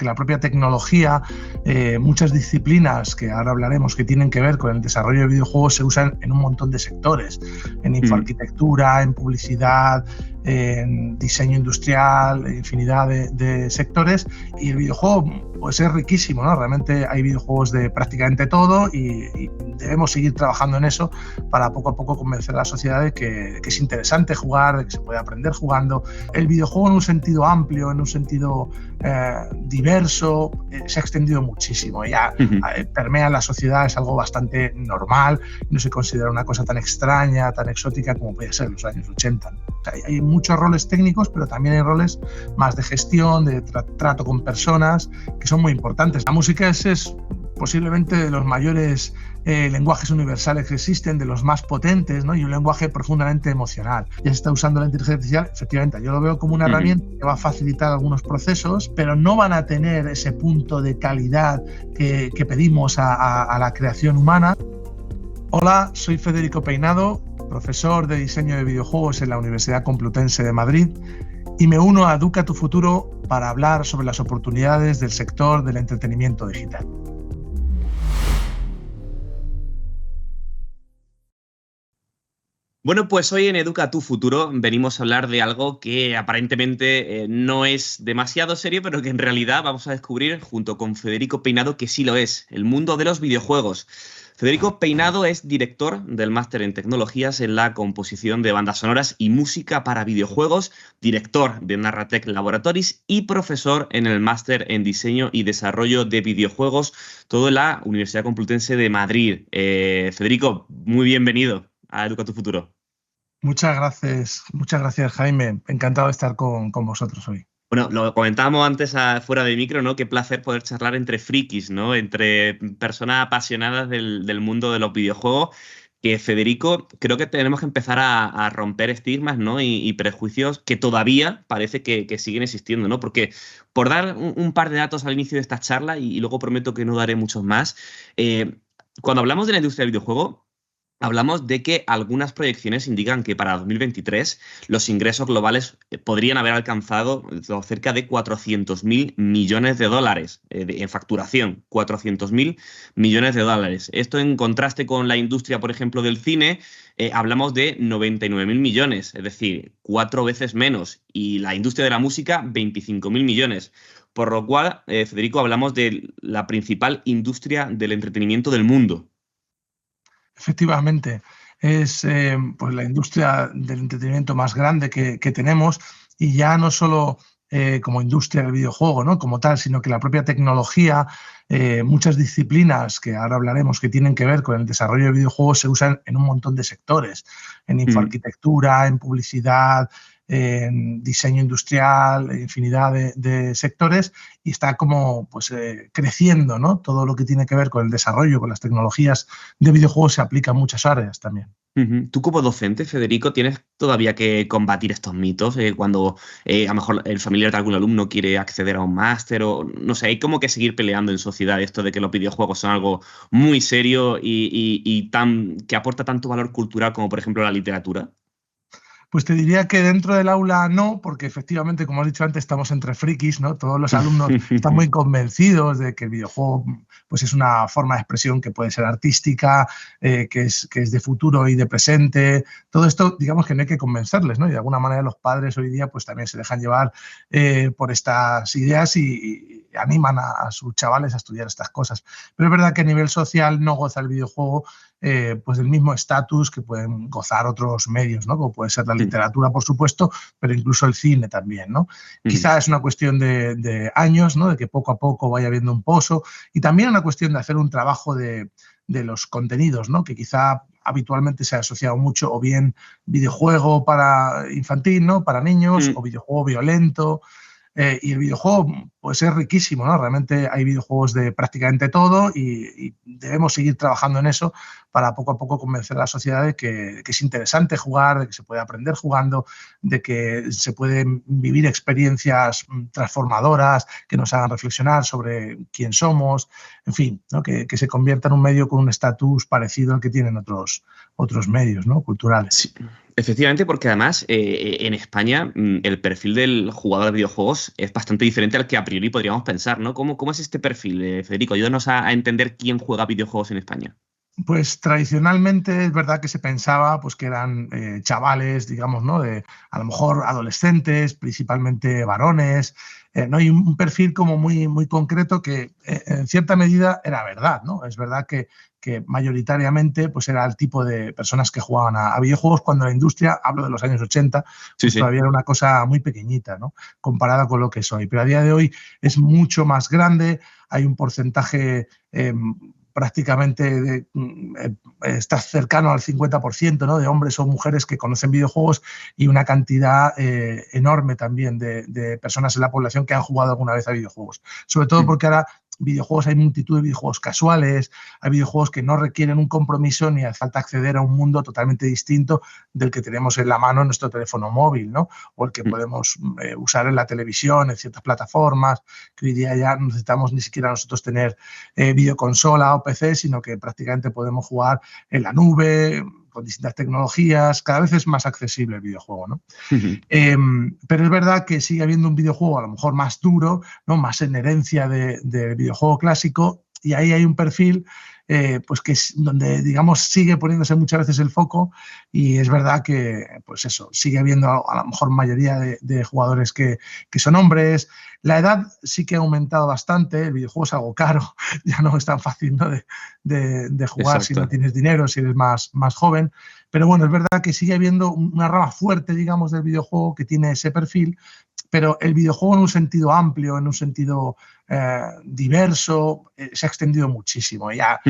que la propia tecnología, muchas disciplinas que ahora hablaremos que tienen que ver con el desarrollo de videojuegos se usan en un montón de sectores, en infoarquitectura, en publicidad, en diseño industrial, infinidad de sectores, y el videojuego pues es riquísimo, ¿no? Realmente hay videojuegos de prácticamente todo y debemos seguir trabajando en eso para poco a poco convencer a la sociedad de que es interesante jugar, de que se puede aprender jugando. El videojuego en un sentido amplio, en un sentido diverso, se ha extendido muchísimo. Ya permea la sociedad, es algo bastante normal, no se considera una cosa tan extraña, tan exótica como podía ser en los años 80. ¿No? O sea, hay muchos roles técnicos, pero también hay roles más de gestión, de trato con personas, que son muy importantes. La música es posiblemente de los mayores lenguajes universales que existen, de los más potentes, ¿no? Y un lenguaje profundamente emocional. Ya se está usando la inteligencia artificial, efectivamente, yo lo veo como una herramienta que va a facilitar algunos procesos, pero no van a tener ese punto de calidad que pedimos a la creación humana. Hola, soy Federico Peinado, profesor de diseño de videojuegos en la Universidad Complutense de Madrid, y me uno a Educa tu Futuro para hablar sobre las oportunidades del sector del entretenimiento digital. Bueno, pues hoy en Educa tu Futuro venimos a hablar de algo que aparentemente no es demasiado serio, pero que en realidad vamos a descubrir junto con Federico Peinado que sí lo es, el mundo de los videojuegos. Federico Peinado es director del máster en tecnologías en la composición de bandas sonoras y música para videojuegos, director de Narratec Laboratories y profesor en el máster en diseño y desarrollo de videojuegos, todo en la Universidad Complutense de Madrid. Federico, muy bienvenido a Educa tu Futuro. Muchas gracias Jaime. Encantado de estar con vosotros hoy. Bueno, lo comentábamos antes fuera de micro, ¿no? Qué placer poder charlar entre frikis, ¿no? Entre personas apasionadas del mundo de los videojuegos. Que Federico, creo que tenemos que empezar a romper estigmas, ¿no? Y prejuicios que todavía parece que siguen existiendo, ¿no? Porque por dar un par de datos al inicio de esta charla, y luego prometo que no daré muchos más, cuando hablamos de la industria del videojuego, hablamos de que algunas proyecciones indican que para 2023 los ingresos globales podrían haber alcanzado cerca de 400.000 millones de dólares en facturación. 400.000 millones de dólares. Esto en contraste con la industria, por ejemplo, del cine, hablamos de 99.000 millones, es decir, 4 veces menos. Y la industria de la música, 25.000 millones. Por lo cual, Federico, hablamos de la principal industria del entretenimiento del mundo. Efectivamente, es pues la industria del entretenimiento más grande que tenemos, y ya no solo como industria del videojuego, ¿no? Como tal, sino que la propia tecnología, muchas disciplinas que ahora hablaremos que tienen que ver con el desarrollo de videojuegos se usan en un montón de sectores, en infoarquitectura, en publicidad, en diseño industrial, infinidad de sectores, y está como pues, creciendo, ¿no? Todo lo que tiene que ver con el desarrollo, con las tecnologías de videojuegos se aplica en muchas áreas también. Tú como docente, Federico, tienes todavía que combatir estos mitos cuando a lo mejor el familiar de algún alumno quiere acceder a un máster o no sé, hay como que seguir peleando en sociedad esto de que los videojuegos son algo muy serio y que aporta tanto valor cultural como por ejemplo la literatura. Pues te diría que dentro del aula no, porque efectivamente, como has dicho antes, estamos entre frikis, ¿no? Todos los alumnos están muy convencidos de que el videojuego pues, es una forma de expresión que puede ser artística, que es de futuro y de presente. Todo esto, digamos que no hay que convencerles, ¿no? Y de alguna manera los padres hoy día pues, también se dejan llevar por estas ideas y animan a sus chavales a estudiar estas cosas. Pero es verdad que a nivel social no goza el videojuego pues del mismo estatus que pueden gozar otros medios, ¿no? Como puede ser la literatura, por supuesto, pero incluso el cine también, ¿no? Quizá es una cuestión de años, ¿no? De que poco a poco vaya habiendo un pozo, y también una cuestión de hacer un trabajo de los contenidos, ¿no? Que quizá habitualmente se ha asociado mucho o bien videojuego para infantil, ¿no? Para niños, o videojuego violento. Y el videojuego pues es riquísimo, ¿no? Realmente hay videojuegos de prácticamente todo y debemos seguir trabajando en eso para poco a poco convencer a la sociedad de que es interesante jugar, de que se puede aprender jugando, de que se pueden vivir experiencias transformadoras que nos hagan reflexionar sobre quién somos, en fin, ¿no? Que se convierta en un medio con un estatus parecido al que tienen otros medios, ¿no? Culturales. Sí. Efectivamente, porque además en España el perfil del jugador de videojuegos es bastante diferente al que a priori podríamos pensar, ¿no? ¿Cómo es este perfil, Federico? Ayúdanos a entender quién juega videojuegos en España. Pues tradicionalmente es verdad que se pensaba pues, que eran chavales, digamos, ¿no? De a lo mejor adolescentes, principalmente varones, ¿no? Y un perfil como muy concreto que en cierta medida era verdad, ¿no? Es verdad que mayoritariamente pues, era el tipo de personas que jugaban a videojuegos cuando la industria, hablo de los años 80, Sí, pues sí. todavía era una cosa muy pequeñita, ¿no? Comparada con lo que es hoy. Pero a día de hoy es mucho más grande, hay un porcentaje prácticamente está cercano al 50%, ¿no? De hombres o mujeres que conocen videojuegos y una cantidad enorme también de personas en la población que han jugado alguna vez a videojuegos. Sobre todo porque ahora videojuegos, hay multitud de videojuegos casuales, hay videojuegos que no requieren un compromiso ni hace falta acceder a un mundo totalmente distinto del que tenemos en la mano en nuestro teléfono móvil, ¿no? O el que podemos usar en la televisión, en ciertas plataformas, que hoy día ya no necesitamos ni siquiera nosotros tener videoconsola o PC, sino que prácticamente podemos jugar en la nube, con distintas tecnologías. Cada vez es más accesible el videojuego, ¿no? Pero es verdad que sigue habiendo un videojuego a lo mejor más duro, ¿no? Más en herencia de videojuego clásico, y ahí hay un perfil pues que es donde, digamos, sigue poniéndose muchas veces el foco, y es verdad que, pues eso, sigue habiendo a lo mejor mayoría de jugadores que son hombres. La edad sí que ha aumentado bastante, el videojuego es algo caro, ya no es tan fácil, ¿no? de jugar si no Exacto. tienes dinero, si eres más joven. Pero bueno, es verdad que sigue habiendo una rama fuerte, digamos, del videojuego que tiene ese perfil, pero el videojuego en un sentido amplio, en un sentido diverso, se ha extendido muchísimo. Ya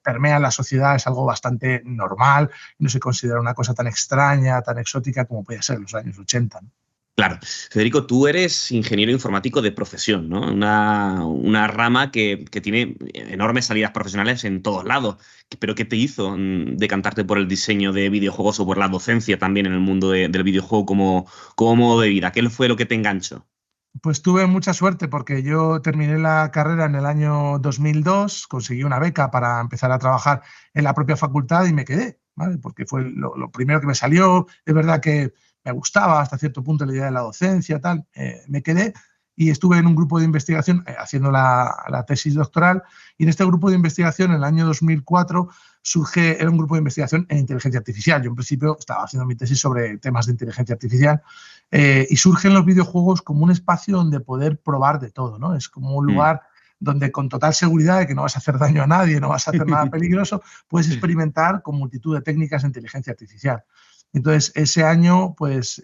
permea la sociedad, es algo bastante normal, no se considera una cosa tan extraña, tan exótica como podía ser en los años 80, ¿no? Claro. Federico, tú eres ingeniero informático de profesión, ¿no? Una rama que tiene enormes salidas profesionales en todos lados. ¿Pero qué te hizo decantarte por el diseño de videojuegos o por la docencia también en el mundo del videojuego como modo de vida? ¿Qué fue lo que te enganchó? Pues tuve mucha suerte porque yo terminé la carrera en el año 2002, conseguí una beca para empezar a trabajar en la propia facultad y me quedé, ¿vale? Porque fue lo primero que me salió. Es verdad que me gustaba hasta cierto punto la idea de la docencia, tal. Me quedé y estuve en un grupo de investigación haciendo la tesis doctoral, y en este grupo de investigación en el año 2004 era un grupo de investigación en inteligencia artificial. Yo en principio estaba haciendo mi tesis sobre temas de inteligencia artificial. Y surgen los videojuegos como un espacio donde poder probar de todo, ¿no? Es como un Mm. lugar donde con total seguridad de que no vas a hacer daño a nadie, no vas a hacer nada peligroso, puedes experimentar con multitud de técnicas de inteligencia artificial. Entonces, ese año, pues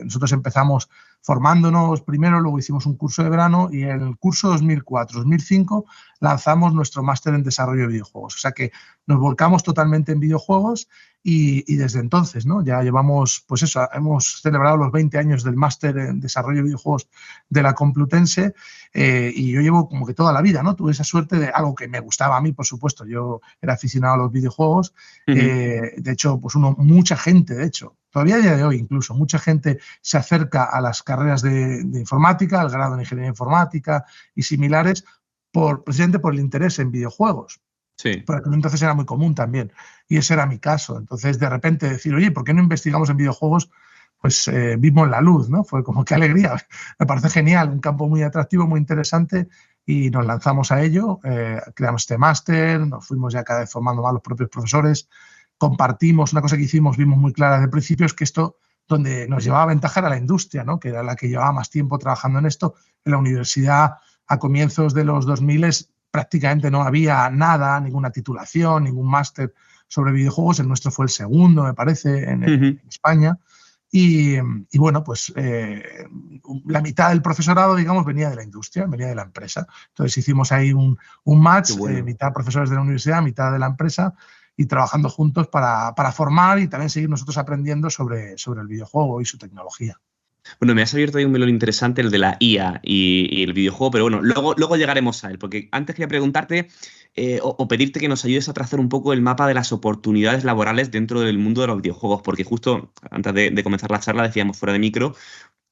nosotros empezamos formándonos primero, luego hicimos un curso de verano, y en el curso 2004-2005 lanzamos nuestro máster en desarrollo de videojuegos. O sea que nos volcamos totalmente en videojuegos, y desde entonces, ¿no? Ya llevamos, pues eso, hemos celebrado los 20 años del máster en desarrollo de videojuegos de la Complutense, y yo llevo como que toda la vida, ¿no? Tuve esa suerte de algo que me gustaba a mí, por supuesto. Yo era aficionado a los videojuegos. De hecho, pues mucha gente, de hecho, todavía a día de hoy incluso, mucha gente se acerca a las carreras de informática, al grado en ingeniería informática y similares, precisamente por el interés en videojuegos. Sí. Pero entonces era muy común también, y ese era mi caso. Entonces, de repente decir, oye, ¿por qué no investigamos en videojuegos? Pues vimos la luz, ¿no? Fue como, qué alegría, me parece genial, un campo muy atractivo, muy interesante, y nos lanzamos a ello, creamos este máster, nos fuimos ya cada vez formando más los propios profesores, compartimos. Una cosa que hicimos, vimos muy clara desde el principio, es que esto, donde nos llevaba ventaja, era la industria, ¿no? Que era la que llevaba más tiempo trabajando en esto. En la universidad, a comienzos de los 2000, prácticamente no había nada, ninguna titulación, ningún máster sobre videojuegos. El nuestro fue el segundo, me parece, en España. Y bueno, pues la mitad del profesorado, digamos, venía de la industria, venía de la empresa. Entonces hicimos ahí un Qué match, bueno. mitad profesores de la universidad, mitad de la empresa, y trabajando juntos para formar y también seguir nosotros aprendiendo sobre el videojuego y su tecnología. Bueno, me has abierto ahí un melón interesante, el de la IA y el videojuego, pero bueno, luego llegaremos a él, porque antes quería preguntarte o pedirte que nos ayudes a trazar un poco el mapa de las oportunidades laborales dentro del mundo de los videojuegos, porque justo antes de comenzar la charla decíamos fuera de micro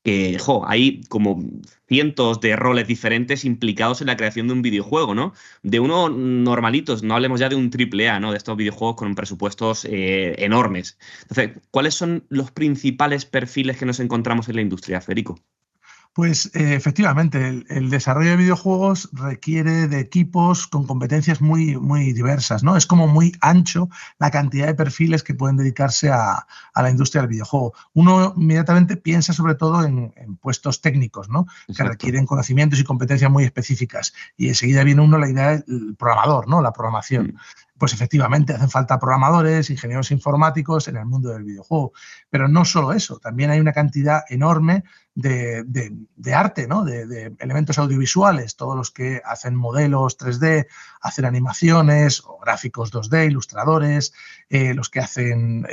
que, hay como cientos de roles diferentes implicados en la creación de un videojuego, ¿no? De uno normalitos, no hablemos ya de un triple A, ¿no? De estos videojuegos con presupuestos enormes. Entonces, ¿cuáles son los principales perfiles que nos encontramos en la industria, Federico? Pues efectivamente, el desarrollo de videojuegos requiere de equipos con competencias muy diversas, ¿no? Es como muy ancho la cantidad de perfiles que pueden dedicarse a la industria del videojuego. Uno inmediatamente piensa sobre todo en puestos técnicos, ¿no? Que Exacto. requieren conocimientos y competencias muy específicas. Y enseguida viene uno la idea del programador, ¿no? La programación. Pues efectivamente hacen falta programadores, ingenieros informáticos en el mundo del videojuego. Pero no solo eso, también hay una cantidad enorme de arte, ¿no? De elementos audiovisuales, todos los que hacen modelos 3D, hacen animaciones o gráficos 2D, ilustradores, los que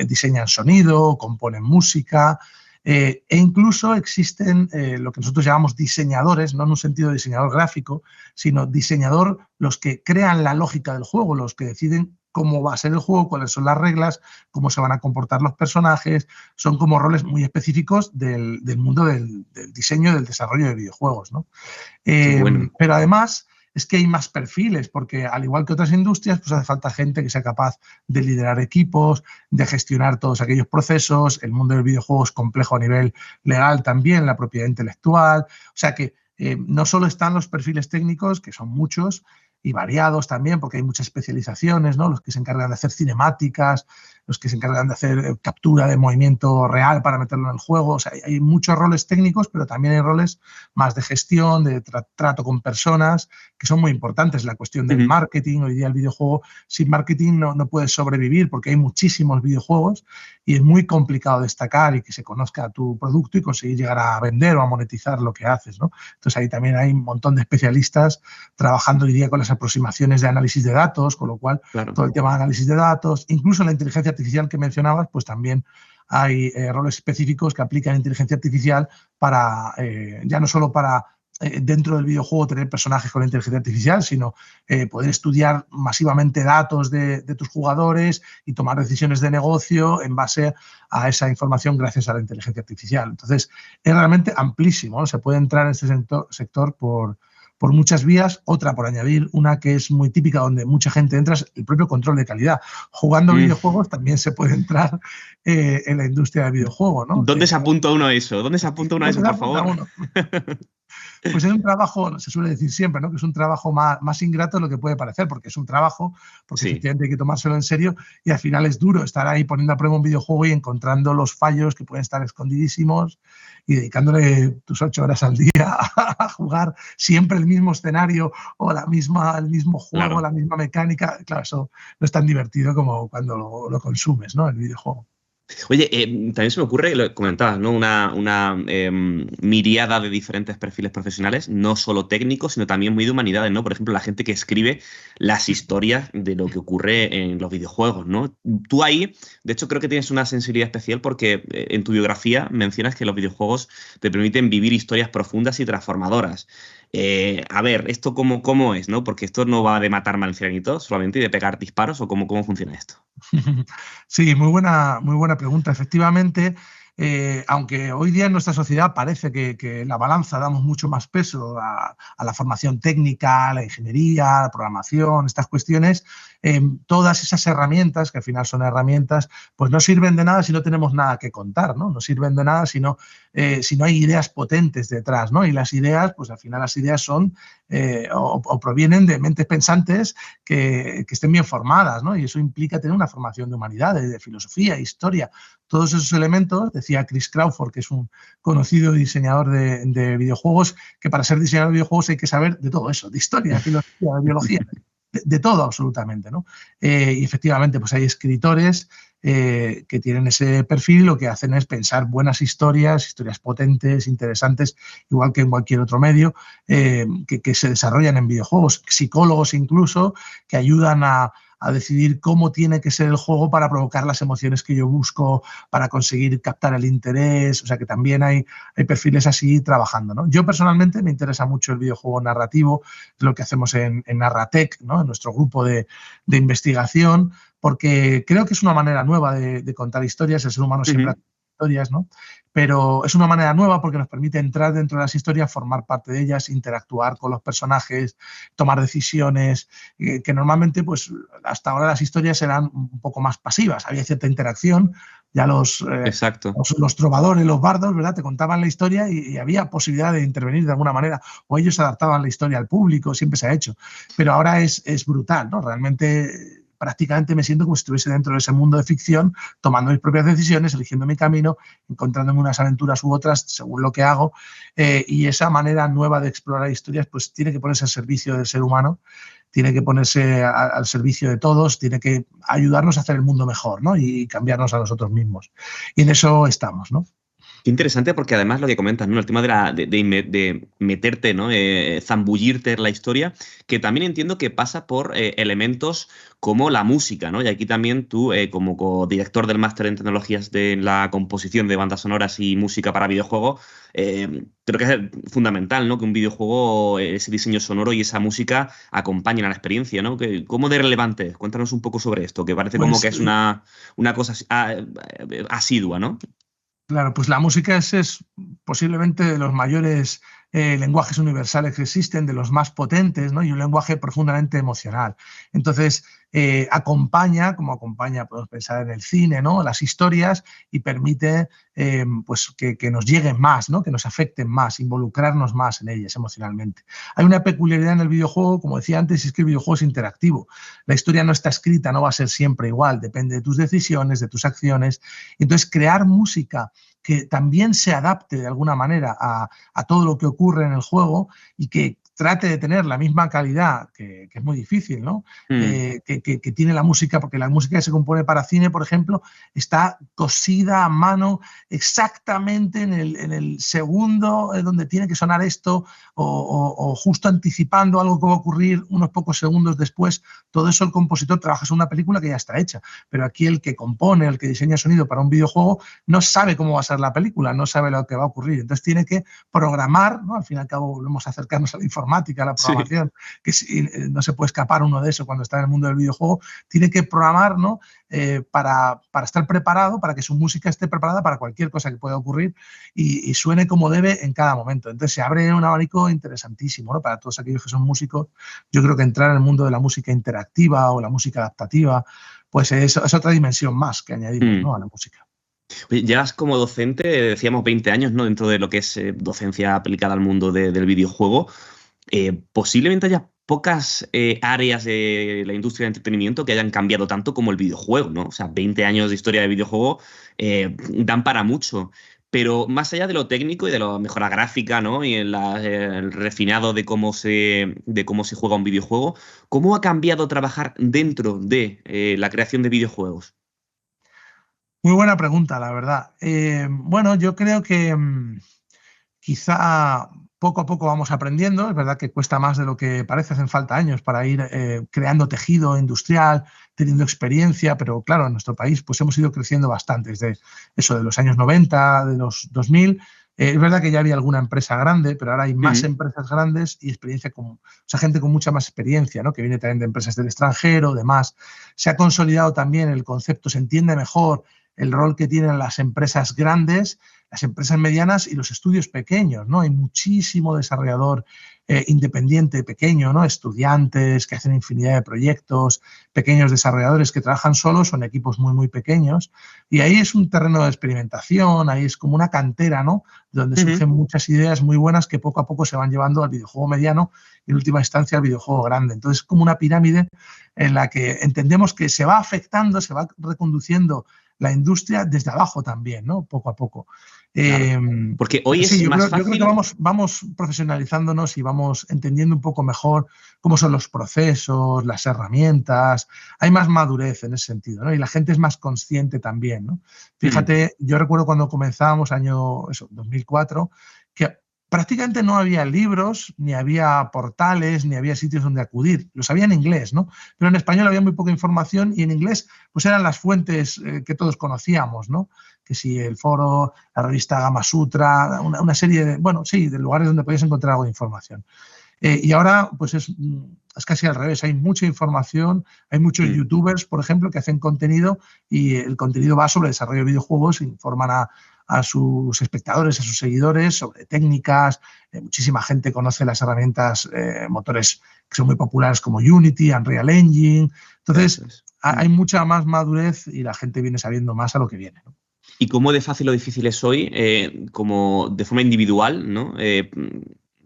diseñan sonido, componen música, e incluso existen lo que nosotros llamamos diseñadores, no en un sentido de diseñador gráfico, sino diseñador, los que crean la lógica del juego, los que deciden cómo va a ser el juego, cuáles son las reglas, cómo se van a comportar los personajes. Son como roles muy específicos del mundo del diseño y del desarrollo de videojuegos, ¿no? Qué bueno. Pero además es que hay más perfiles, porque al igual que otras industrias, pues hace falta gente que sea capaz de liderar equipos, de gestionar todos aquellos procesos. El mundo del videojuego es complejo a nivel legal también, la propiedad intelectual. O sea que no solo están los perfiles técnicos, que son muchos y variados también, porque hay muchas especializaciones, ¿no? Los que se encargan de hacer cinemáticas, los que se encargan de hacer captura de movimiento real para meterlo en el juego. O sea, hay muchos roles técnicos, pero también hay roles más de gestión, de trato con personas, que son muy importantes. La cuestión del marketing, hoy día el videojuego sin marketing no puede sobrevivir, porque hay muchísimos videojuegos y es muy complicado destacar y que se conozca tu producto y conseguir llegar a vender o a monetizar lo que haces, ¿no? Entonces ahí también hay un montón de especialistas trabajando hoy día con las aproximaciones de análisis de datos, con lo cual todo el tema de análisis de datos, incluso la inteligencia artificial que mencionabas, pues también hay roles específicos que aplican inteligencia artificial para, ya no solo para dentro del videojuego tener personajes con inteligencia artificial, sino poder estudiar masivamente datos de tus jugadores y tomar decisiones de negocio en base a esa información gracias a la inteligencia artificial. Entonces, es realmente amplísimo, ¿no? Se puede entrar en este sector por muchas vías. Otra, por añadir, una que es muy típica, donde mucha gente entra, es el propio control de calidad. Jugando videojuegos también se puede entrar en la industria del videojuego, ¿no? ¿Dónde se apunta uno a eso? ¿Dónde se apunta uno a ¿Dónde eso, se por apunta favor? uno? Pues es un trabajo, se suele decir siempre, ¿no? Que es un trabajo más ingrato de lo que puede parecer, porque es un trabajo, porque efectivamente hay que tomárselo en serio y al final es duro estar ahí poniendo a prueba un videojuego y encontrando los fallos que pueden estar escondidísimos y dedicándole tus 8 horas al día a jugar siempre el mismo escenario o el mismo juego, Claro. la misma mecánica. Claro, eso no es tan divertido como cuando lo consumes, ¿no? El videojuego. Oye, también se me ocurre, lo comentabas, ¿no? Una miriada de diferentes perfiles profesionales, no solo técnicos, sino también muy de humanidades, ¿no? Por ejemplo, la gente que escribe las historias de lo que ocurre en los videojuegos, ¿no? Tú ahí, de hecho, creo que tienes una sensibilidad especial porque en tu biografía mencionas que los videojuegos te permiten vivir historias profundas y transformadoras. A ver, ¿esto cómo es, no? Porque esto no va de matar marcianitos solamente y de pegar disparos, ¿o cómo funciona esto? Sí, muy buena pregunta. Efectivamente, aunque hoy día en nuestra sociedad parece que la balanza damos mucho más peso a la formación técnica, a la ingeniería, a la programación, estas cuestiones, todas esas herramientas, que al final son herramientas, pues no sirven de nada si no tenemos nada que contar, ¿no? No sirven de nada si no hay ideas potentes detrás, ¿no? Y las ideas, pues al final las ideas son o provienen de mentes pensantes que estén bien formadas, ¿no? Y eso implica tener una formación de humanidades, de filosofía, historia, todos esos elementos. Decía Chris Crawford, que es un conocido diseñador de videojuegos, que para ser diseñador de videojuegos hay que saber de todo eso, de historia, de filosofía, de biología, de todo absolutamente, ¿no? Y efectivamente, pues hay escritores que tienen ese perfil y lo que hacen es pensar buenas historias potentes, interesantes, igual que en cualquier otro medio, que se desarrollan en videojuegos. Psicólogos incluso, que ayudan a decidir cómo tiene que ser el juego para provocar las emociones que yo busco, para conseguir captar el interés. O sea que también hay perfiles así trabajando, ¿no? Yo personalmente me interesa mucho el videojuego narrativo, lo que hacemos en Narratec, ¿no? En nuestro grupo de investigación, porque creo que es una manera nueva de contar historias. El ser humano siempre ha historias, ¿no? Pero es una manera nueva porque nos permite entrar dentro de las historias, formar parte de ellas, interactuar con los personajes, tomar decisiones, que normalmente, pues hasta ahora las historias eran un poco más pasivas, había cierta interacción, ya Exacto. los trovadores, los bardos, ¿verdad? Te contaban la historia y había posibilidad de intervenir de alguna manera, o ellos adaptaban la historia al público, siempre se ha hecho. Pero ahora es brutal, ¿no? Realmente prácticamente me siento como si estuviese dentro de ese mundo de ficción, tomando mis propias decisiones, eligiendo mi camino, encontrándome unas aventuras u otras según lo que hago, y esa manera nueva de explorar historias pues tiene que ponerse al servicio del ser humano, tiene que ponerse al servicio de todos, tiene que ayudarnos a hacer el mundo mejor, ¿no? Y cambiarnos a nosotros mismos. Y en eso estamos, ¿no? Qué interesante porque además lo que comentas, ¿no? El tema de meterte, ¿no? Zambullirte en la historia, que también entiendo que pasa por elementos como la música, ¿no? Y aquí también tú, como codirector del máster en tecnologías de la composición de bandas sonoras y música para videojuegos, creo que es fundamental, ¿no? Que un videojuego, ese diseño sonoro y esa música acompañen a la experiencia, ¿no? ¿Cómo de relevante es? Cuéntanos un poco sobre esto, que parece como Pues que es una cosa asidua, ¿no? claro, pues la música es posiblemente de los mayores lenguajes universales que existen, de los más potentes, ¿no? Y un lenguaje profundamente emocional. Entonces, acompaña, como acompaña, podemos pensar en el cine, ¿no? Las historias y permite pues que nos lleguen más, ¿no? Que nos afecten más, involucrarnos más en ellas emocionalmente. Hay una peculiaridad en el videojuego, como decía antes, es que el videojuego es interactivo. La historia no está escrita, no va a ser siempre igual, depende de tus decisiones, de tus acciones. Entonces, crear música que también se adapte de alguna manera a todo lo que ocurre en el juego y que trate de tener la misma calidad, que es muy difícil, ¿no? Mm. Que tiene la música, porque la música que se compone para cine, por ejemplo, está cosida a mano exactamente en el segundo donde tiene que sonar esto o justo anticipando algo que va a ocurrir unos pocos segundos después. Todo eso el compositor trabaja en una película que ya está hecha, pero aquí el que compone, el que diseña sonido para un videojuego, no sabe cómo va a ser la película, no sabe lo que va a ocurrir. Entonces tiene que programar, ¿no? Al fin y al cabo volvemos a acercarnos a la informática, a la Sí. programación, que no se puede escapar uno de eso cuando está en el mundo del videojuego, tiene que programar, ¿no? Para estar preparado, para que su música esté preparada para cualquier cosa que pueda ocurrir y suene como debe en cada momento. Entonces se abre un abanico interesantísimo, ¿no? Para todos aquellos que son músicos. Yo creo que entrar en el mundo de la música interactiva o la música adaptativa, pues es otra dimensión más que añadimos, Mm. ¿no? A la música. Oye, llevas como docente, decíamos 20 años, ¿no? Dentro de lo que es docencia aplicada al mundo del videojuego. Posiblemente haya pocas áreas de la industria de entretenimiento que hayan cambiado tanto como el videojuego, ¿no? O sea, 20 años de historia de videojuego dan para mucho. Pero más allá de lo técnico y de la mejora gráfica, ¿no? Y el refinado de cómo se juega un videojuego, ¿cómo ha cambiado trabajar dentro de la creación de videojuegos? Muy buena pregunta, la verdad. Bueno, yo creo que quizá poco a poco vamos aprendiendo. Es verdad que cuesta más de lo que parece, hacen falta años para ir creando tejido industrial, teniendo experiencia, pero claro, en nuestro país pues hemos ido creciendo bastante desde eso de los años 90, de los 2000. Es verdad que ya había alguna empresa grande, pero ahora hay más Mm. empresas grandes y experiencia o sea, gente con mucha más experiencia, ¿no? Que viene también de empresas del extranjero, demás. Se ha consolidado también el concepto, se entiende mejor el rol que tienen las empresas grandes, las empresas medianas y los estudios pequeños, ¿no? Hay muchísimo desarrollador independiente pequeño, ¿no? Estudiantes que hacen infinidad de proyectos, pequeños desarrolladores que trabajan solos, son equipos muy, muy pequeños. Y ahí es un terreno de experimentación, ahí es como una cantera, ¿no? Donde Ujú. surgen muchas ideas muy buenas que poco a poco se van llevando al videojuego mediano y en última instancia al videojuego grande. Entonces es como una pirámide en la que entendemos que se va afectando, se va reconduciendo la industria desde abajo también, ¿no? Poco a poco. Claro. Eh, Porque pero hoy sí, es más yo creo que fácil. vamos profesionalizándonos y vamos entendiendo un poco mejor cómo son los procesos, las herramientas. Hay más madurez en ese sentido, ¿no? Y la gente es más consciente también, ¿no? Mm. Fíjate, yo recuerdo cuando comenzábamos, año 2004, que prácticamente no había libros, ni había portales, ni había sitios donde acudir. Los había en inglés, ¿no? Pero en español había muy poca información y en inglés pues eran las fuentes que todos conocíamos, ¿no? Que si el foro, la revista Gama Sutra, una serie de, bueno, sí, de lugares donde podías encontrar algo de información. Y ahora, pues es casi al revés. Hay mucha información, hay muchos youtubers, por ejemplo, que hacen contenido y el contenido va sobre desarrollo de videojuegos, informan a sus espectadores, a sus seguidores sobre técnicas. Muchísima gente conoce las herramientas, motores que son muy populares como Unity, Unreal Engine. Entonces, hay mucha más madurez y la gente viene sabiendo más a lo que viene, ¿no? ¿Y cómo de fácil o difícil es hoy, como de forma individual, ¿no?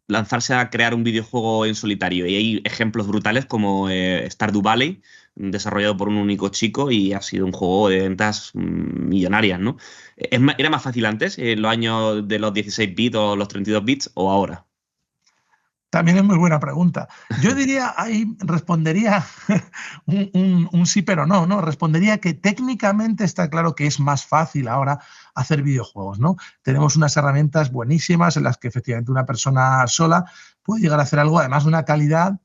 Lanzarse a crear un videojuego en solitario? Y hay ejemplos brutales como Stardew Valley, desarrollado por un único chico y ha sido un juego de ventas millonarias, ¿no? ¿Era más fácil antes, en los años de los 16 bits o los 32 bits, o ahora? También es muy buena pregunta. Yo diría, ahí respondería un sí pero no, ¿no? Respondería que técnicamente está claro que es más fácil ahora hacer videojuegos, ¿no? Tenemos unas herramientas buenísimas en las que efectivamente una persona sola puede llegar a hacer algo, además de una calidad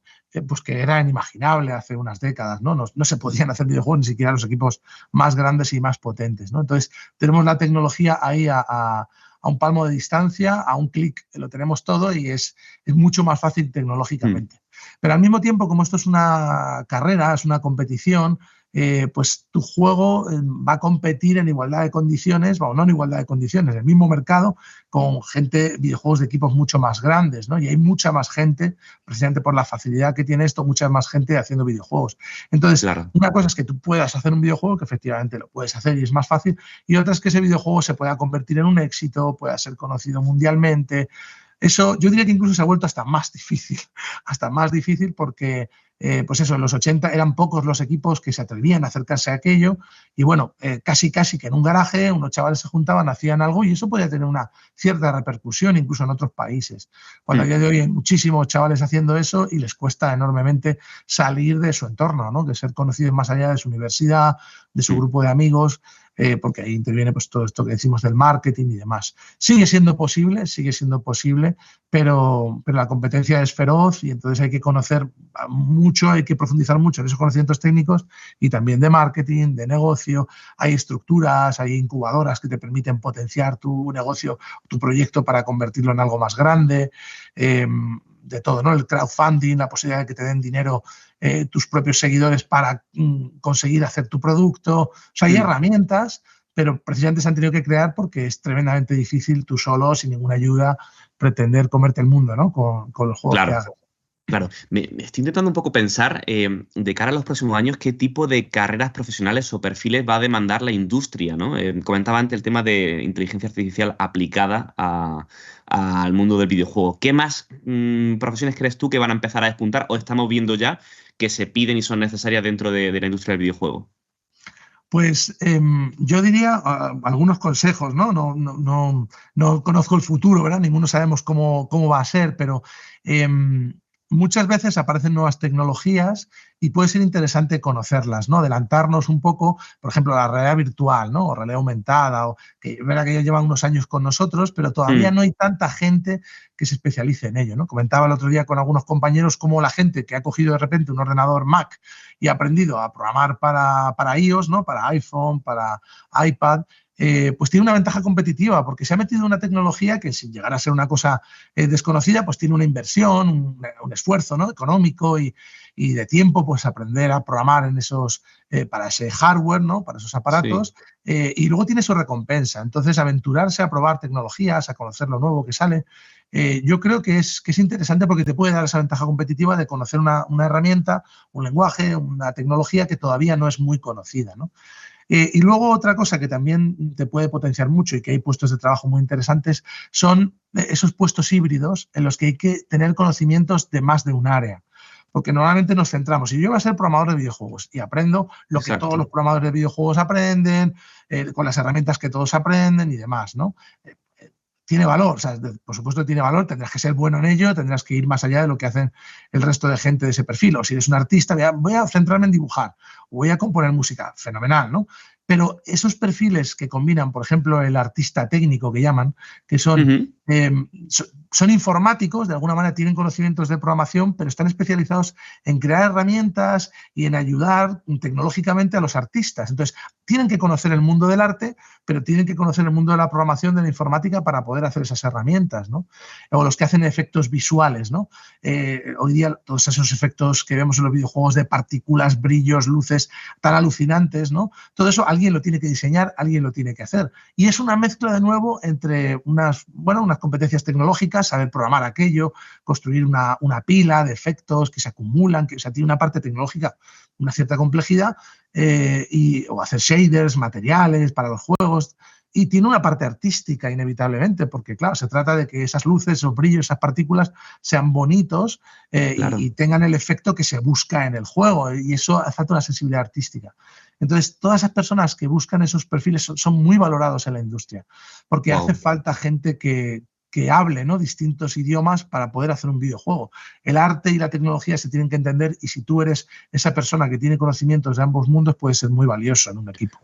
pues que era inimaginable hace unas décadas, ¿no? No se podían hacer videojuegos ni siquiera los equipos más grandes y más potentes, ¿no? Entonces, tenemos la tecnología ahí a un palmo de distancia, a un clic, lo tenemos todo y es mucho más fácil tecnológicamente. Pero al mismo tiempo, como esto es una carrera, es una competición, pues tu juego va a competir en igualdad de condiciones, o no en igualdad de condiciones, en el mismo mercado, con gente, videojuegos de equipos mucho más grandes, ¿no? Y hay mucha más gente, precisamente por la facilidad que tiene esto, mucha más gente haciendo videojuegos. Entonces, claro, una cosa es que tú puedas hacer un videojuego, que efectivamente lo puedes hacer y es más fácil, y otra es que ese videojuego se pueda convertir en un éxito, pueda ser conocido mundialmente. Eso yo diría que incluso se ha vuelto hasta más difícil porque, pues eso, en los 80 eran pocos los equipos que se atrevían a acercarse a aquello y bueno, casi que en un garaje unos chavales se juntaban, hacían algo y eso podía tener una cierta repercusión incluso en otros países. Cuando a día de hoy hay muchísimos chavales haciendo eso y les cuesta enormemente salir de su entorno, ¿no? De ser conocidos más allá de su universidad, de su grupo de amigos. Porque ahí interviene pues, todo esto que decimos del marketing y demás. Sigue siendo posible, pero la competencia es feroz y entonces hay que conocer mucho, hay que profundizar mucho en esos conocimientos técnicos y también de marketing, de negocio. Hay estructuras, hay incubadoras que te permiten potenciar tu negocio, tu proyecto para convertirlo en algo más grande. De todo, ¿no? El crowdfunding, la posibilidad de que te den dinero tus propios seguidores para conseguir hacer tu producto. O sea, hay herramientas, pero precisamente se han tenido que crear porque es tremendamente difícil tú solo, sin ninguna ayuda, pretender comerte el mundo, ¿no? Con los juegos que hagas. Claro, me estoy intentando un poco pensar de cara a los próximos años qué tipo de carreras profesionales o perfiles va a demandar la industria, ¿no? Comentaba antes el tema de inteligencia artificial aplicada al mundo del videojuego. ¿Qué más profesiones crees tú que van a empezar a despuntar o estamos viendo ya que se piden y son necesarias dentro de la industria del videojuego? Pues yo diría algunos consejos, ¿no? No conozco el futuro, ¿verdad? Ninguno sabemos cómo va a ser, pero muchas veces aparecen nuevas tecnologías y puede ser interesante conocerlas, ¿no? Adelantarnos un poco, por ejemplo, la realidad virtual, ¿no? O realidad aumentada, o que es verdad que ellos llevan unos años con nosotros, pero todavía no hay tanta gente que se especialice en ello, ¿no? Comentaba el otro día con algunos compañeros cómo la gente que ha cogido de repente un ordenador Mac y ha aprendido a programar para iOS, ¿no? Para iPhone, para iPad, pues tiene una ventaja competitiva porque se ha metido una tecnología que sin llegar a ser una cosa desconocida, pues tiene una inversión, un esfuerzo, ¿no? Económico y de tiempo, pues aprender a programar en esos, para ese hardware, ¿no? Para esos aparatos, y luego tiene su recompensa. Entonces, aventurarse a probar tecnologías, a conocer lo nuevo que sale, yo creo que es interesante porque te puede dar esa ventaja competitiva de conocer una herramienta, un lenguaje, una tecnología que todavía no es muy conocida, ¿no? Y luego otra cosa que también te puede potenciar mucho y que hay puestos de trabajo muy interesantes son esos puestos híbridos en los que hay que tener conocimientos de más de un área. Porque normalmente nos centramos, si yo voy a ser programador de videojuegos y aprendo lo que todos los programadores de videojuegos aprenden, con las herramientas que todos aprenden y demás, ¿no? Tiene valor, o sea, por supuesto tiene valor, tendrás que ser bueno en ello, tendrás que ir más allá de lo que hacen el resto de gente de ese perfil. O si eres un artista, voy a centrarme en dibujar, o voy a componer música, fenomenal, ¿no? Pero esos perfiles que combinan, por ejemplo, el artista técnico que llaman, que son eh, son informáticos, de alguna manera tienen conocimientos de programación, pero están especializados en crear herramientas y en ayudar tecnológicamente a los artistas. Entonces, tienen que conocer el mundo del arte, pero tienen que conocer el mundo de la programación, de la informática, para poder hacer esas herramientas, ¿no? O los que hacen efectos visuales, ¿no? Hoy día todos esos efectos que vemos en los videojuegos de partículas, brillos, luces tan alucinantes, ¿no? Todo eso alguien lo tiene que diseñar, alguien lo tiene que hacer. Y es una mezcla de nuevo entre unas competencias tecnológicas, saber programar aquello, construir una pila de efectos que se acumulan, que, o sea, tiene una parte tecnológica, una cierta complejidad, o hacer shaders, materiales para los juegos. Y tiene una parte artística, inevitablemente, porque, claro, se trata de que esas luces, esos brillos, esas partículas sean bonitos Claro. y tengan el efecto que se busca en el juego. Y eso hace falta una sensibilidad artística. Entonces, todas esas personas que buscan esos perfiles son muy valorados en la industria, porque hace falta gente que hable, ¿no?, distintos idiomas para poder hacer un videojuego. El arte y la tecnología se tienen que entender, y si tú eres esa persona que tiene conocimientos de ambos mundos, puede ser muy valioso en un equipo.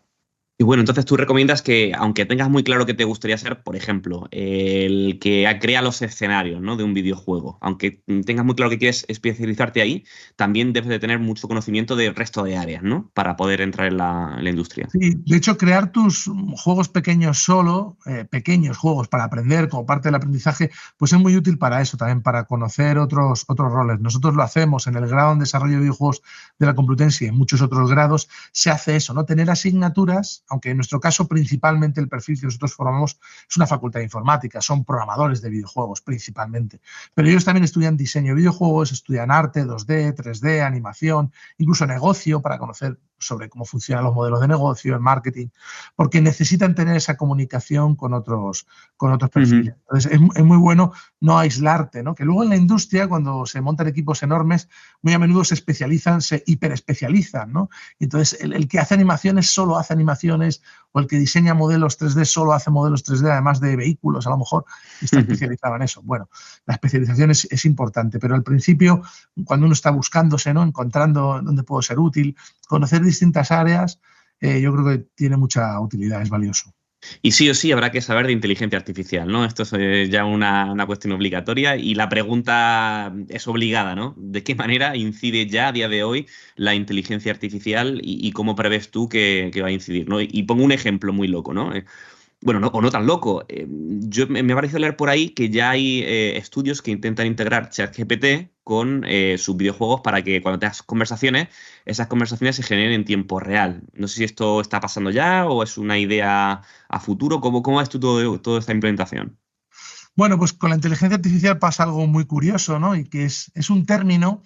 Y bueno, entonces tú recomiendas que, aunque tengas muy claro qué te gustaría ser, por ejemplo, el que crea los escenarios, ¿no?, de un videojuego, aunque tengas muy claro que quieres especializarte ahí, también debes de tener mucho conocimiento del resto de áreas, ¿no?, para poder entrar en la industria. Sí, de hecho, crear tus juegos pequeños solo, pequeños juegos para aprender como parte del aprendizaje, pues es muy útil para eso, también para conocer otros roles. Nosotros lo hacemos en el grado en desarrollo de videojuegos de la Complutense y en muchos otros grados se hace eso, ¿no? Tener asignaturas, aunque en nuestro caso principalmente el perfil que nosotros formamos es una facultad de informática, son programadores de videojuegos principalmente, pero ellos también estudian diseño de videojuegos, estudian arte, 2D, 3D, animación, incluso negocio, para conocer sobre cómo funcionan los modelos de negocio, el marketing, porque necesitan tener esa comunicación con otros perfiles. Entonces, es muy bueno no aislarte, ¿no? Que luego en la industria, cuando se montan equipos enormes, muy a menudo se especializan, se hiperespecializan, ¿no? Entonces, el que hace animaciones solo hace animaciones, o el que diseña modelos 3D solo hace modelos 3D, además de vehículos, a lo mejor, está especializado en eso. Bueno, la especialización es importante, pero al principio, cuando uno está buscándose, ¿no?, encontrando dónde puedo ser útil, conocer distintas áreas, yo creo que tiene mucha utilidad, es valioso. Y sí o sí habrá que saber de inteligencia artificial, ¿no? Esto es ya una cuestión obligatoria y la pregunta es obligada, ¿no? ¿De qué manera incide ya a día de hoy la inteligencia artificial y cómo prevés tú que va a incidir, ¿no? Y pongo un ejemplo muy loco, ¿no? Bueno, no, o no tan loco. Me ha parecido leer por ahí que ya hay estudios que intentan integrar ChatGPT con sus videojuegos para que cuando tengas conversaciones, esas conversaciones se generen en tiempo real. No sé si esto está pasando ya o es una idea a futuro. ¿Cómo ves tú toda esta implementación? Bueno, pues con la inteligencia artificial pasa algo muy curioso, ¿no? Y que es un término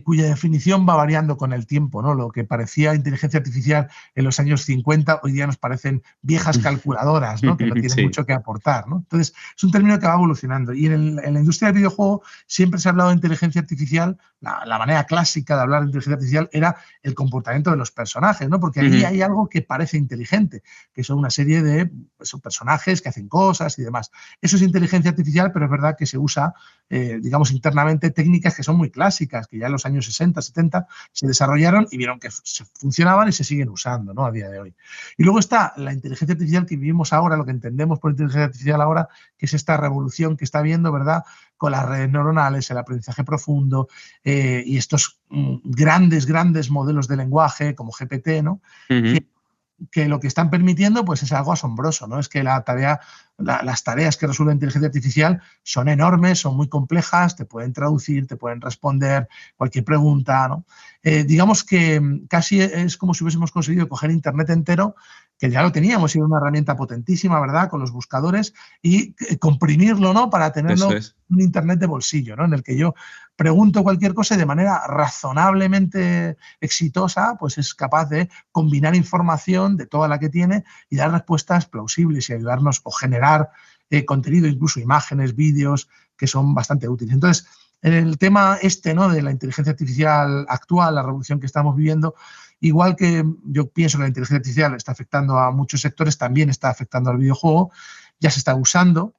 cuya definición va variando con el tiempo, ¿no? Lo que parecía inteligencia artificial en los años 50, hoy día nos parecen viejas calculadoras, ¿no?, que no tienen Sí. mucho que aportar, ¿no? Entonces, es un término que va evolucionando. Y en la industria del videojuego siempre se ha hablado de inteligencia artificial, la manera clásica de hablar de inteligencia artificial era el comportamiento de los personajes, ¿no? Porque ahí hay algo que parece inteligente, que son una serie de personajes que hacen cosas y demás. Eso es inteligencia artificial, pero es verdad que se usa, digamos, internamente técnicas que son muy clásicas, que ya en los años 60, 70 se desarrollaron y vieron que funcionaban y se siguen usando, ¿no?, a día de hoy. Y luego está la inteligencia artificial que vivimos ahora, lo que entendemos por inteligencia artificial ahora, que es esta revolución que está habiendo, ¿verdad?, con las redes neuronales, el aprendizaje profundo y estos grandes modelos de lenguaje como GPT, ¿no?, que lo que están permitiendo pues es algo asombroso, ¿no? Es que las tareas que resuelve la inteligencia artificial son enormes, son muy complejas, te pueden traducir, te pueden responder cualquier pregunta, ¿no? Digamos que casi es como si hubiésemos conseguido coger Internet entero, que ya lo teníamos, y era una herramienta potentísima, ¿verdad?, con los buscadores, y comprimirlo, ¿no?, para Eso tenerlo es. un Internet de bolsillo, ¿no?, en el que yo pregunto cualquier cosa y de manera razonablemente exitosa, pues es capaz de combinar información de toda la que tiene y dar respuestas plausibles y ayudarnos o generar contenido, incluso imágenes, vídeos, que son bastante útiles. Entonces, en el tema ¿no?, de la inteligencia artificial actual, la revolución que estamos viviendo, igual que yo pienso que la inteligencia artificial está afectando a muchos sectores, también está afectando al videojuego, ya se está usando,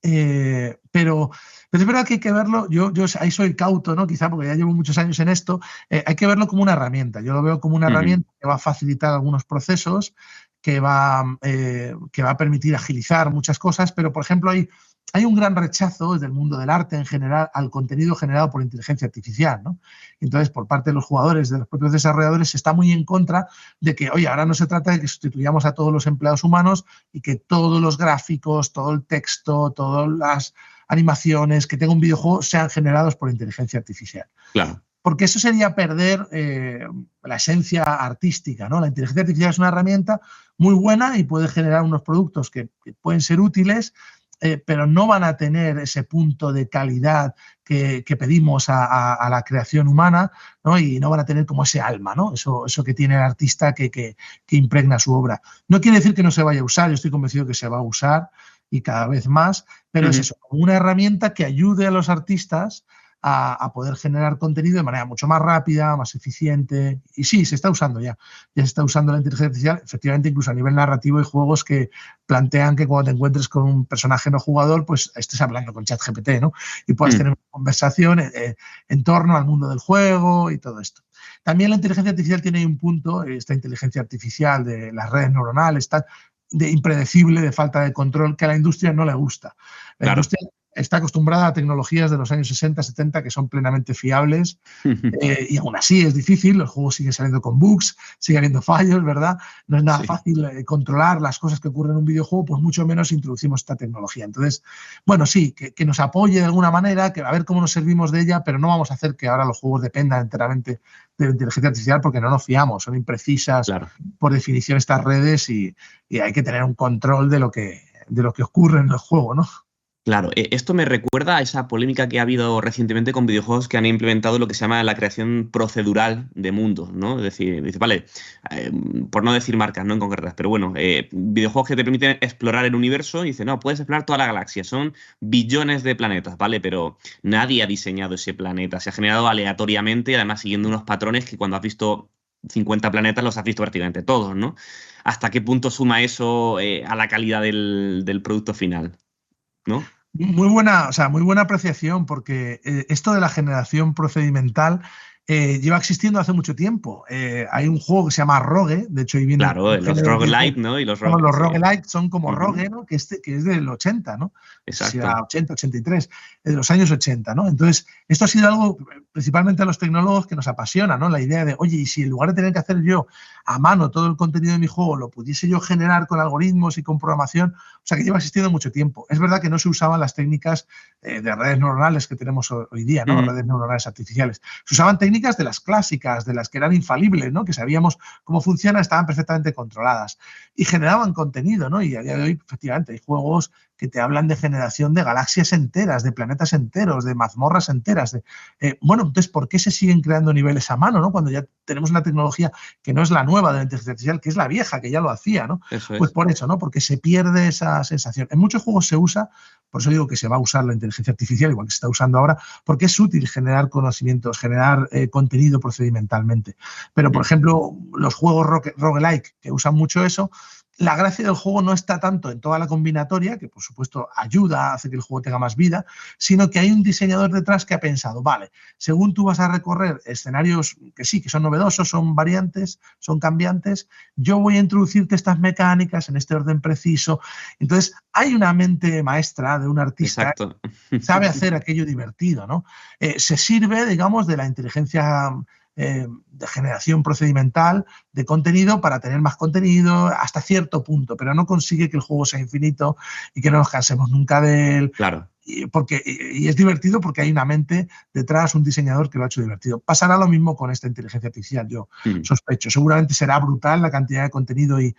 pero es verdad que hay que verlo, yo ahí soy cauto, ¿no?, quizá porque ya llevo muchos años en esto, hay que verlo como una herramienta. Yo lo veo como una herramienta que va a facilitar algunos procesos, que va a permitir agilizar muchas cosas, pero, por ejemplo, hay hay un gran rechazo desde el mundo del arte en general al contenido generado por inteligencia artificial, ¿no? Entonces, por parte de los jugadores, de los propios desarrolladores, se está muy en contra de que, oye, ahora no se trata de que sustituyamos a todos los empleados humanos y que todos los gráficos, todo el texto, todas las animaciones que tenga un videojuego sean generados por inteligencia artificial. Claro. Porque eso sería perder la esencia artística, ¿no? La inteligencia artificial es una herramienta muy buena y puede generar unos productos que pueden ser útiles, pero no van a tener ese punto de calidad que pedimos a la creación humana, ¿no? Y no van a tener como ese alma, ¿no? Eso que tiene el artista que impregna su obra. No quiere decir que no se vaya a usar, yo estoy convencido que se va a usar y cada vez más, pero es eso, como una herramienta que ayude a los artistas a poder generar contenido de manera mucho más rápida, más eficiente. Y sí, se está usando ya. Ya se está usando la inteligencia artificial. Efectivamente, incluso a nivel narrativo hay juegos que plantean que cuando te encuentres con un personaje no jugador, pues estés hablando con ChatGPT, ¿no? Y puedas tener una conversación en torno al mundo del juego y todo esto. También la inteligencia artificial tiene un punto, esta inteligencia artificial de las redes neuronales, de impredecible, de falta de control, que a la industria no le gusta. La industria está acostumbrada a tecnologías de los años 60, 70 que son plenamente fiables y aún así es difícil, los juegos siguen saliendo con bugs, sigue habiendo fallos, ¿verdad? No es nada fácil controlar las cosas que ocurren en un videojuego, pues mucho menos introducimos esta tecnología. Entonces, bueno, sí, que nos apoye de alguna manera, que a ver cómo nos servimos de ella, pero no vamos a hacer que ahora los juegos dependan enteramente de la inteligencia artificial porque no nos fiamos, son imprecisas por definición estas redes y hay que tener un control de lo que ocurre en el juego, ¿no? Claro, esto me recuerda a esa polémica que ha habido recientemente con videojuegos que han implementado lo que se llama la creación procedural de mundos, ¿no? Es decir, dice, vale, por no decir marcas, no en concretas, pero bueno, videojuegos que te permiten explorar el universo y dice, no, puedes explorar toda la galaxia, son billones de planetas, ¿vale? Pero nadie ha diseñado ese planeta, se ha generado aleatoriamente, además siguiendo unos patrones que cuando has visto 50 planetas los has visto prácticamente todos, ¿no? ¿Hasta qué punto suma eso a la calidad del producto final? ¿No? Muy buena, o sea, muy buena apreciación, porque esto de la generación procedimental lleva existiendo hace mucho tiempo. Hay un juego que se llama Rogue, de hecho ahí viene... Claro, los roguelike, ¿no? Y los roguelike son como Rogue, ¿no? Que es del 80, ¿no? Exacto. O sea, 80, 83, de los años 80, ¿no? Entonces, esto ha sido algo, principalmente a los tecnólogos, que nos apasiona, ¿no? La idea de, oye, y si en lugar de tener que hacer yo a mano todo el contenido de mi juego, lo pudiese yo generar con algoritmos y con programación, o sea, que lleva existiendo mucho tiempo. Es verdad que no se usaban las técnicas de redes neuronales que tenemos hoy día, ¿no? Redes neuronales artificiales. Se usaban técnicas de las clásicas, de las que eran infalibles, ¿no? Que sabíamos cómo funciona, estaban perfectamente controladas y generaban contenido, ¿no? Y a día de hoy, efectivamente, hay juegos que te hablan de generación de galaxias enteras, de planetas enteros, de mazmorras enteras. Bueno, entonces, ¿por qué se siguen creando niveles a mano, ¿no? Cuando ya tenemos una tecnología que no es la nueva de la inteligencia artificial, que es la vieja, que ya lo hacía, ¿no? Pues por eso, ¿no? Porque se pierde esa sensación. En muchos juegos se usa, por eso digo que se va a usar la inteligencia artificial, igual que se está usando ahora, porque es útil generar conocimientos, generar contenido procedimentalmente. Pero, por ejemplo, los juegos roguelike, que usan mucho eso, la gracia del juego no está tanto en toda la combinatoria, que por supuesto ayuda, hace que el juego tenga más vida, sino que hay un diseñador detrás que ha pensado, vale, según tú vas a recorrer escenarios que sí, que son novedosos, son variantes, son cambiantes, yo voy a introducirte estas mecánicas en este orden preciso. Entonces, hay una mente maestra de un artista que sabe hacer aquello divertido, ¿no? Se sirve, digamos, de la inteligencia de generación procedimental de contenido para tener más contenido hasta cierto punto, pero no consigue que el juego sea infinito y que no nos cansemos nunca de él. Claro. Y es divertido porque hay una mente detrás, un diseñador que lo ha hecho divertido. Pasará lo mismo con esta inteligencia artificial, yo sospecho. Seguramente será brutal la cantidad de contenido y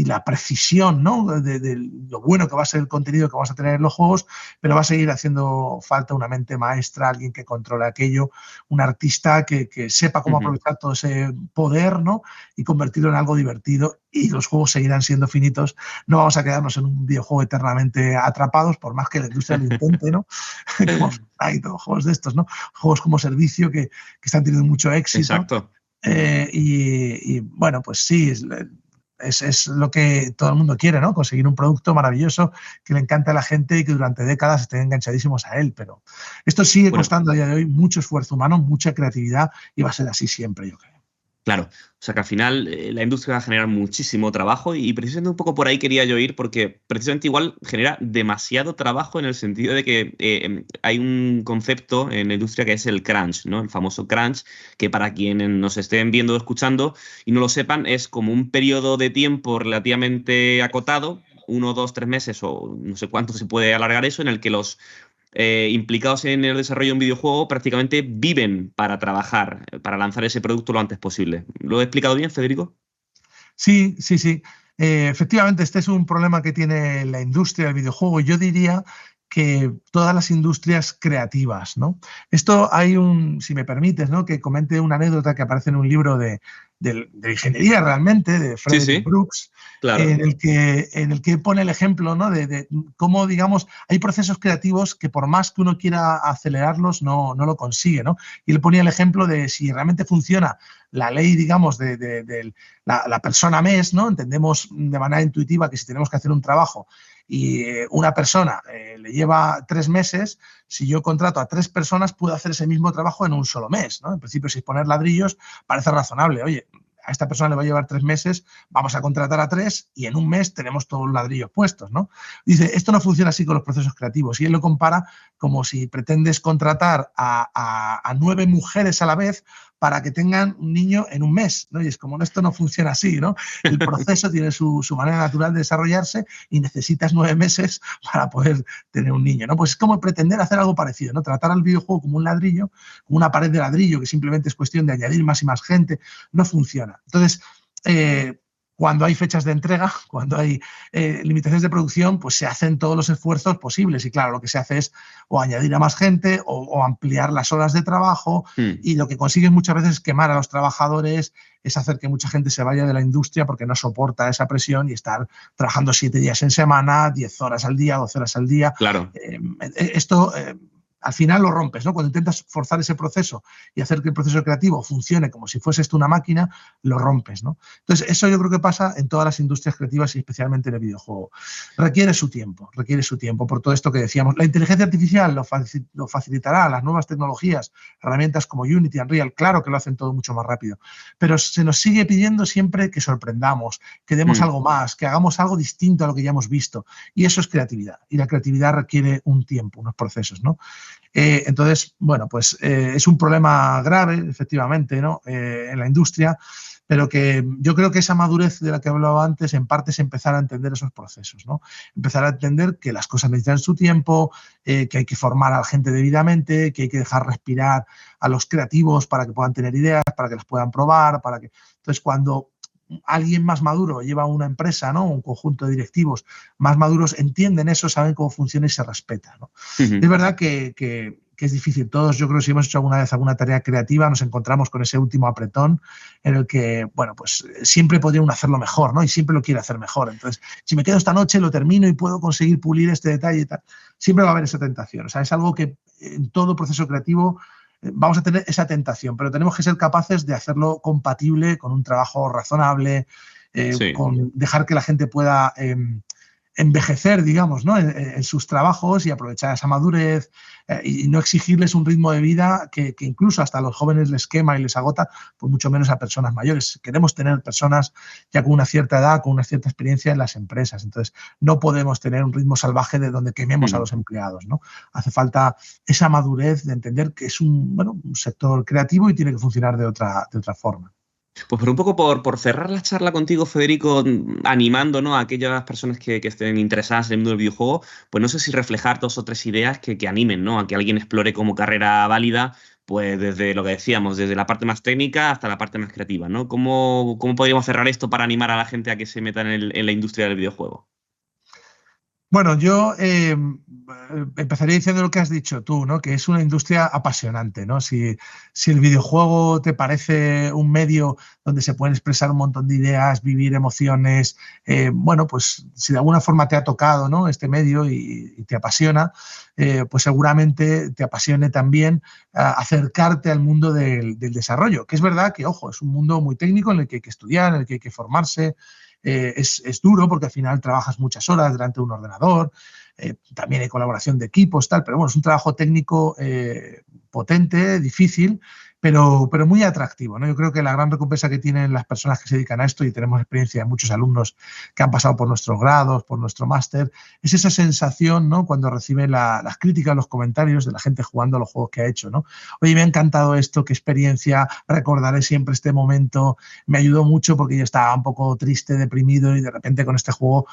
la precisión, ¿no? de lo bueno que va a ser el contenido que vamos a tener en los juegos, pero va a seguir haciendo falta una mente maestra, alguien que controle aquello, un artista que sepa cómo aprovechar todo ese poder, ¿no? Y convertirlo en algo divertido, y los juegos seguirán siendo finitos. No vamos a quedarnos en un videojuego eternamente atrapados, por más que la industria lo intente, ¿no? Como hay todos juegos de estos, ¿no? Juegos como servicio que están teniendo mucho éxito. Exacto. Y bueno, pues sí, es lo que todo el mundo quiere, ¿no? Conseguir un producto maravilloso que le encante a la gente y que durante décadas estén enganchadísimos a él. Pero esto sigue costando a día de hoy mucho esfuerzo humano, mucha creatividad, y va a ser así siempre, yo creo. Claro, o sea que al final la industria va a generar muchísimo trabajo y precisamente un poco por ahí quería yo ir porque precisamente igual genera demasiado trabajo en el sentido de que hay un concepto en la industria que es el crunch, ¿no? El famoso crunch, que para quienes nos estén viendo o escuchando y no lo sepan, es como un periodo de tiempo relativamente acotado, 1, 2, 3 meses o no sé cuánto se puede alargar eso, en el que los implicados en el desarrollo de un videojuego prácticamente viven para trabajar, para lanzar ese producto lo antes posible. ¿Lo he explicado bien, Federico? Sí, sí, sí. Efectivamente, este es un problema que tiene la industria del videojuego. Yo diría que todas las industrias creativas, ¿no? Esto hay si me permites, ¿no? Que comente una anécdota que aparece en un libro de ingeniería realmente, de Sí, Frederick sí, Brooks, claro. en el que pone el ejemplo, ¿no? De cómo, digamos, hay procesos creativos que por más que uno quiera acelerarlos, no lo consigue, ¿no? Y él ponía el ejemplo de si realmente funciona la ley, digamos, de la persona mes, ¿no? Entendemos de manera intuitiva que si tenemos que hacer un trabajo y una persona le lleva 3 meses, si yo contrato a 3 personas, puedo hacer ese mismo trabajo en un solo mes, ¿no? En principio, si poner ladrillos parece razonable. Oye, a esta persona le va a llevar 3 meses, vamos a contratar a 3 y en un mes tenemos todos los ladrillos puestos, ¿no? Dice, esto no funciona así con los procesos creativos. Y él lo compara como si pretendes contratar a 9 mujeres a la vez para que tengan un niño en un mes, ¿no? Y es como, esto no funciona así, ¿no? El proceso tiene su manera natural de desarrollarse y necesitas 9 meses para poder tener un niño, ¿no? Pues es como pretender hacer algo parecido, ¿no? Tratar al videojuego como un ladrillo, como una pared de ladrillo, que simplemente es cuestión de añadir más y más gente, no funciona. Entonces, cuando hay fechas de entrega, cuando hay limitaciones de producción, pues se hacen todos los esfuerzos posibles. Y claro, lo que se hace es o añadir a más gente o ampliar las horas de trabajo, Hmm. y lo que consiguen muchas veces es quemar a los trabajadores, es hacer que mucha gente se vaya de la industria porque no soporta esa presión y estar trabajando 7 días en semana, 10 horas al día, 12 horas al día. Claro. Esto al final lo rompes, ¿no? Cuando intentas forzar ese proceso y hacer que el proceso creativo funcione como si fuese esto una máquina, lo rompes, ¿no? Entonces, eso yo creo que pasa en todas las industrias creativas y especialmente en el videojuego. Requiere su tiempo por todo esto que decíamos. La inteligencia artificial lo facilitará, las nuevas tecnologías, herramientas como Unity, Unreal, claro que lo hacen todo mucho más rápido, pero se nos sigue pidiendo siempre que sorprendamos, que demos Hmm. algo más, que hagamos algo distinto a lo que ya hemos visto, y eso es creatividad, y la creatividad requiere un tiempo, unos procesos, ¿no? Entonces, bueno, pues es un problema grave, efectivamente, ¿no? En la industria, pero que yo creo que esa madurez de la que hablaba antes, en parte es empezar a entender esos procesos, ¿no? Empezar a entender que las cosas necesitan su tiempo, que hay que formar a la gente debidamente, que hay que dejar respirar a los creativos para que puedan tener ideas, para que las puedan probar, para que... Entonces, cuando alguien más maduro lleva una empresa, ¿no? Un conjunto de directivos más maduros entienden eso, saben cómo funciona y se respeta, ¿no? Es Ujú. verdad que es difícil. Todos, yo creo que si hemos hecho alguna vez alguna tarea creativa, nos encontramos con ese último apretón en el que, bueno, pues siempre podría uno hacerlo mejor, ¿no? Y siempre lo quiere hacer mejor. Entonces, si me quedo esta noche, lo termino y puedo conseguir pulir este detalle y tal, siempre va a haber esa tentación. O sea, es algo que en todo proceso creativo vamos a tener esa tentación, pero tenemos que ser capaces de hacerlo compatible con un trabajo razonable, Sí. con dejar que la gente pueda envejecer, digamos, ¿no? En sus trabajos y aprovechar esa madurez y no exigirles un ritmo de vida que incluso hasta a los jóvenes les quema y les agota, pues mucho menos a personas mayores. Queremos tener personas ya con una cierta edad, con una cierta experiencia en las empresas. Entonces, no podemos tener un ritmo salvaje de donde quememos a Ujú. los empleados, ¿no? Hace falta esa madurez de entender que es un sector creativo y tiene que funcionar de otra forma. Pues por un poco por cerrar la charla contigo, Federico, animando, ¿no? A aquellas personas que estén interesadas en el mundo del videojuego, pues no sé si reflejar 2 o 3 ideas que animen, ¿no? A que alguien explore como carrera válida, pues desde lo que decíamos, desde la parte más técnica hasta la parte más creativa, ¿no? ¿Cómo podríamos cerrar esto para animar a la gente a que se meta en la industria del videojuego? Bueno, yo empezaría diciendo lo que has dicho tú, ¿no? Que es una industria apasionante, ¿no? Si el videojuego te parece un medio donde se pueden expresar un montón de ideas, vivir emociones, bueno, pues si de alguna forma te ha tocado, ¿no? Este medio y te apasiona, pues seguramente te apasione también acercarte al mundo del desarrollo, que es verdad que, ojo, es un mundo muy técnico en el que hay que estudiar, en el que hay que formarse. Es duro porque al final trabajas muchas horas delante de un ordenador, también hay colaboración de equipos, tal, pero bueno, es un trabajo técnico potente, difícil, pero muy atractivo, ¿no? Yo creo que la gran recompensa que tienen las personas que se dedican a esto, y tenemos experiencia de muchos alumnos que han pasado por nuestros grados, por nuestro máster, es esa sensación, ¿no? Cuando reciben las críticas, los comentarios de la gente jugando a los juegos que ha hecho, ¿no? Oye, me ha encantado esto, qué experiencia, recordaré siempre este momento, me ayudó mucho porque yo estaba un poco triste, deprimido, y de repente con este juego,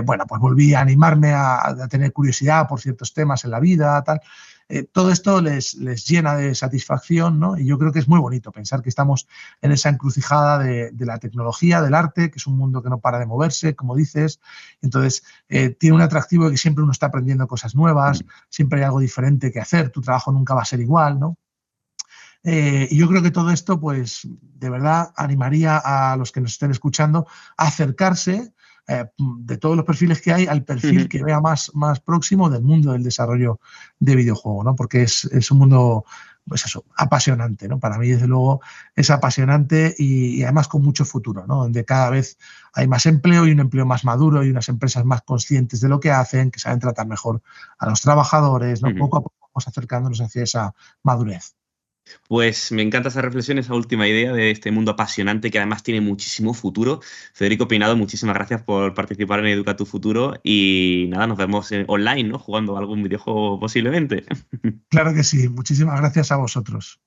bueno, pues volví a animarme a tener curiosidad por ciertos temas en la vida, tal. Todo esto les llena de satisfacción, ¿no? Y yo creo que es muy bonito pensar que estamos en esa encrucijada de la tecnología, del arte, que es un mundo que no para de moverse, como dices. Entonces, tiene un atractivo de que siempre uno está aprendiendo cosas nuevas, siempre hay algo diferente que hacer, tu trabajo nunca va a ser igual, ¿no? Y yo creo que todo esto, pues, de verdad, animaría a los que nos estén escuchando a acercarse de todos los perfiles que hay al perfil que vea más próximo del mundo del desarrollo de videojuegos, ¿no? Porque es un mundo, pues eso, apasionante, ¿no? Para mí, desde luego, es apasionante y además con mucho futuro, ¿no? Donde cada vez hay más empleo y un empleo más maduro y unas empresas más conscientes de lo que hacen, que saben tratar mejor a los trabajadores, ¿no? Poco a poco vamos acercándonos hacia esa madurez. Pues me encanta esa reflexión, esa última idea de este mundo apasionante que además tiene muchísimo futuro. Federico Peinado, muchísimas gracias por participar en Educa tu Futuro y nada, nos vemos online, ¿no? Jugando algún videojuego posiblemente. Claro que sí. Muchísimas gracias a vosotros.